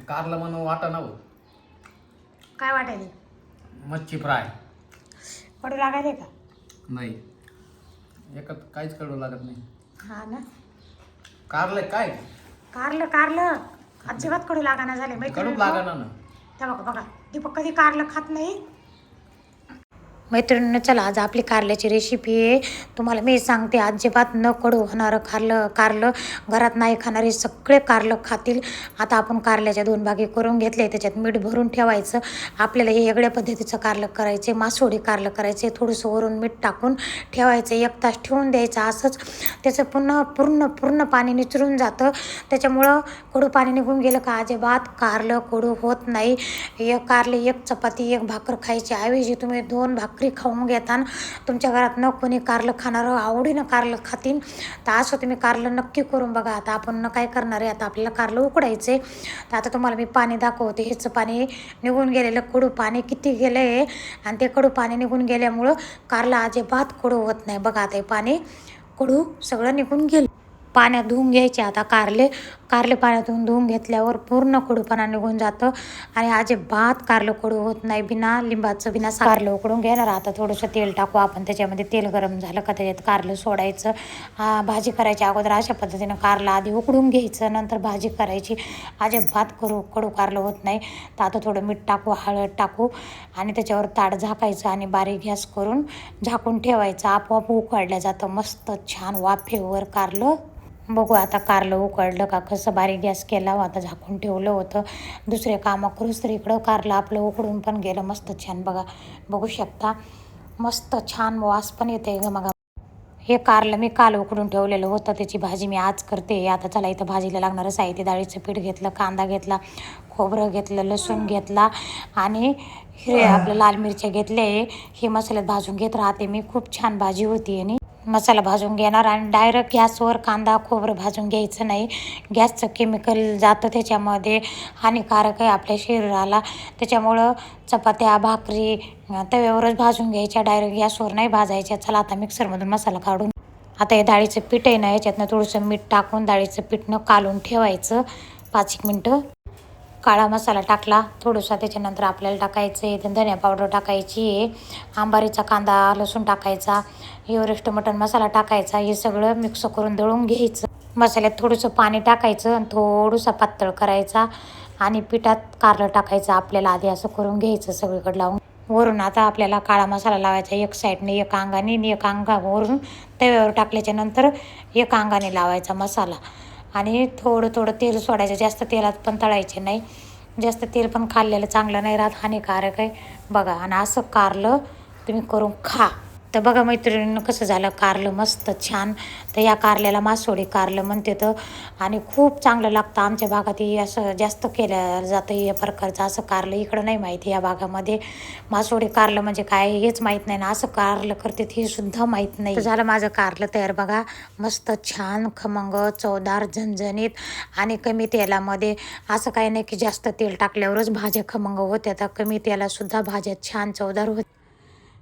कारला म्हणून वाटा ना काय वाटायले? मच्छी फ्राय. कडू लागायले का? नाही, एकच काहीच कडू लागत नाही. हा ना. कारले काय कारलं कारलं अजिबात कडू लागाना झाले कडूच लागाना ना. त्या बघा दीपक कधी कारलं खात नाही. मैत्रिणींनो, चला आज आपली कारल्याची रेसिपी आहे. तुम्हाला मी सांगते, अजिबात न कडू होणारं कारलं घरात नाही खाणारे सगळे कारलं खातील. आता आपण कारल्याच्या 2 भागे करून घेतले, त्याच्यात मीठ भरून ठेवायचं. आपल्याला हे वेगळ्या पद्धतीचं कारलं करायचे, मासोडी कारलं करायचे. थोडंसं वरून मीठ टाकून ठेवायचं, 1 तास ठेवून द्यायचं. असंच त्याचं पूर्ण पाणी निचरून जातं. त्याच्यामुळं कडू पाणी निघून गेलं का अजिबात कारलं कडू होत नाही. कारले 1 चपाती 1 भाकर खायची ऐवजी तुम्ही 2 भाकरी खाऊन घेताना तुमच्या घरात न कोणी कारलं खाणारं आवडीनं कारलं खातील. तर असं तुम्ही कारलं नक्की करून बघा. आता आपण काय करणार आहे, आता आपल्याला कारलं उकडायचे. तर आता तुम्हाला मी पाणी दाखवते. ह्याचं पाणी निघून गेलेलं कडू पाणी किती गेलं आहे, आणि ते कडू पाणी निघून गेल्यामुळं कारलं अजिबात कडू होत नाही. बघा आता हे पाणी कडू सगळं निघून गेलं. पाण्यात धुवून घ्यायचे आता कारले पाण्यातून धुवून घेतल्यावर पूर्ण कडूपणा निघून जातं आणि अजिबात कारलं कडू होत नाही. बिना लिंबाचं बिना कारलं उकडून घेणार. आता थोडंसं तेल टाकू आपण त्याच्यामध्ये. तेल गरम झालं का त्याच्यात कारलं सोडायचं. भाजी करायची अगोदर अशा पद्धतीनं कारलं आधी उकडून घ्यायचं, नंतर भाजी करायची. अजिबात कडू कारलं होत नाही. तर आता थोडं मीठ टाकू, हळद टाकू आणि त्याच्यावर ताट झाकायचं आणि बारीक गॅस करून झाकून ठेवायचं. आपोआप उकडलं जातं मस्त छान वाफेवर कारलं. बघू आता कारलं उकडलं का, कसं बारीक गॅस केला. आता झाकून ठेवलं होतं दुसरे कामं करूच, तर इकडं कारलं आपलं उकडून पण गेलं मस्त छान. बघू शकता मस्त छान वास पण येते गमागम. हे कारलं मी काल उकडून ठेवलेलं होतं, त्याची भाजी मी आज करते. आता चला इथं भाजीला लागणारं साहित्य: डाळीचं पीठ घेतलं, कांदा घेतला, खोबरं घेतलं, लसूण घेतला आणि आपलं लाल मिरच्या घेतल्या. हे मसाल्यात भाजून घेत राहते मी. खूप छान भाजी होती. आणि मसाला भाजून घेणार आणि डायरेक्ट गॅसवर कांदा खोबरं भाजून घ्यायचं नाही. गॅसचं केमिकल जातं त्याच्यामध्ये, हानिकारक आहे आपल्या शरीराला. त्याच्यामुळं चपात्या भाकरी तव्यावरच भाजून घ्यायच्या, डायरेक्ट गॅसवर नाही भाजायच्या. चला आता मिक्सरमधून मसाला काढून. आता हे डाळीचं पीठ आहे ना, याच्यातनं थोडंसं मीठ टाकून डाळीचं पीठनं कालून ठेवायचं 5-1 मिनटं. काळा मसाला टाकला थोडासा, त्याच्यानंतर आपल्याला टाकायचं आहे धनिया पावडर टाकायची आहे, आंबारीचा कांदा लसूण टाकायचा, एव्हरेस्ट मटण मसाला टाकायचा. हे सगळं मिक्स करून दळून घ्यायचं. मसाल्यात थोडंसं पाणी टाकायचं आणि थोडंसं पातळ करायचा आणि पिठात कारलं टाकायचं. आपल्याला आधी असं करून घ्यायचं सगळीकडे लावून. वरून आता आपल्याला काळा मसाला लावायचा 1 साईडने, 1 अंगाने आणि 1 अंगावरून तव्यावर टाकल्याच्या नंतर 1 अंगाने लावायचा मसाला. आणि थोडं तेल सोडायचं, जास्त तेलात पण तळायचे नाही. जास्त तेल पण खाल्लेलं चांगलं नाही राहत, हानिकारक आहे. बघा आणि असं कारलं तुम्ही करून खा. तर बघा मैत्रिणींनो कसं झालं कारलं मस्त छान. तर या कारल्याला मासोडी कारलं म्हणते तर, आणि खूप चांगलं लागतं. आमच्या भागात हे असं जास्त केलं जातं या प्रकारचं. असं कारलं इकडं नाही माहिती या भागामध्ये. मासोडी कारलं म्हणजे काय हेच माहीत नाही ना, असं कारलं करते हे सुद्धा माहीत नाही. तर झालं माझं कारलं तयार. बघा मस्त छान खमंग चवदार झणझणीत आणि कमी तेलामध्ये. असं काही नाही की जास्त तेल टाकल्यावरच भाज्या खमंग होत्या, तर कमी तेलातसुद्धा भाज्या छान चवदार होत्या.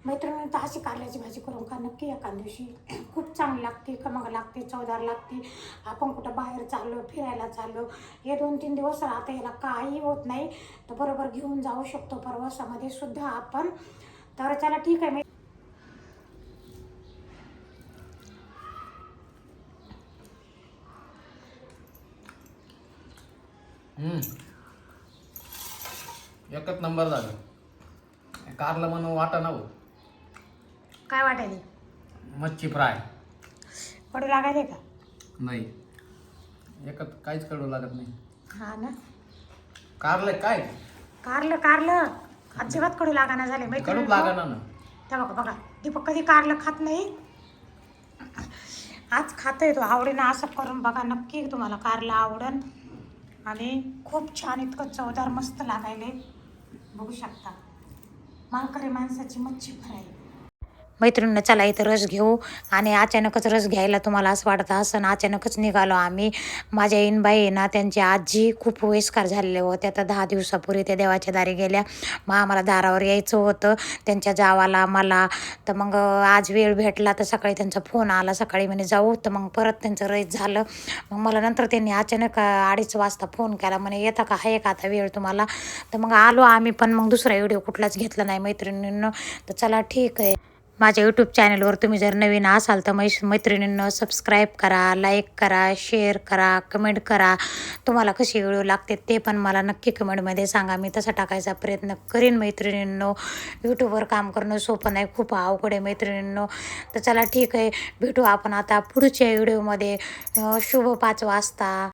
मैत्रिणी तर अशी कारल्याची भाजी करून खा नक्की एका दिवशी. खूप चांगली लागते, खमंग लागते, चवदार लागते. आपण कुठं बाहेर चाललो, फिरायला चाललो, हे 2-3 दिवस राहता याला काही होत नाही, तर बरोबर घेऊन जाऊ शकतो प्रवासामध्ये सुद्धा आपण. तर चला ठीक आहे. एकच नंबर झालं. कारलं म्हणून वाटा ना काय वाटायले? मच्छी फ्राय. कडू लागायले का? नाही, एकच काहीच कडू लागत नाही. हा ना. कारले काय कारलं अजिबात कडू लागाना झाले कडूच लागाना ना. त्या बघा दीपक कधी कारलं खात नाही, आज खातोय तो आवडीनं. असं करून बघा नक्की, तुम्हाला कारलं आवडन. आणि खूप छान इतकं चवदार मस्त लागायले. बघू शकता मालकरी माणसाची मच्छी फ्राय. मैत्रिणीनं चला इथं रस घेऊ आणि अचानकच रस घ्यायला तुम्हाला असं वाटतं असं अचानकच निघालो आम्ही. माझ्या इनबाई आहे ना त्यांची आजी खूप वयस्कर झालेले होते. आता 10 दिवसापूर्वी त्या देवाच्या दारी गेल्या. मग आम्हाला दारावर यायचं होतं त्यांच्या जावाला मला. तर मग आज वेळ भेटला तर सकाळी त्यांचा फोन आला. सकाळी म्हणे जाऊ. तर मग परत त्यांचं रईत झालं. मग मला नंतर त्यांनी अचानक 2:30 वाजता फोन केला. म्हणे येता का आहे का आता वेळ तुम्हाला. तर मग आलो आम्ही. पण मग दुसरा व्हिडिओ कुठलाच घेतला नाही मैत्रिणींनं. तर चला ठीक आहे. माझ्या यूट्यूब चॅनलवर तुम्ही जर नवीन असाल तर मैत्रिणींनं सबस्क्राईब करा, लाईक करा, शेअर करा, कमेंट करा. तुम्हाला कशी व्हिडिओ लागते ते पण मला नक्की कमेंटमध्ये सांगा. मी तसा टाकायचा प्रयत्न करीन मैत्रिणींनो. यूट्यूबवर काम करणं सोपं नाही, खूप अवघड आहे मैत्रिणींनो. तर चला ठीक आहे, भेटू आपण आता पुढच्या व्हिडिओमध्ये. शुभ 5 वाजता.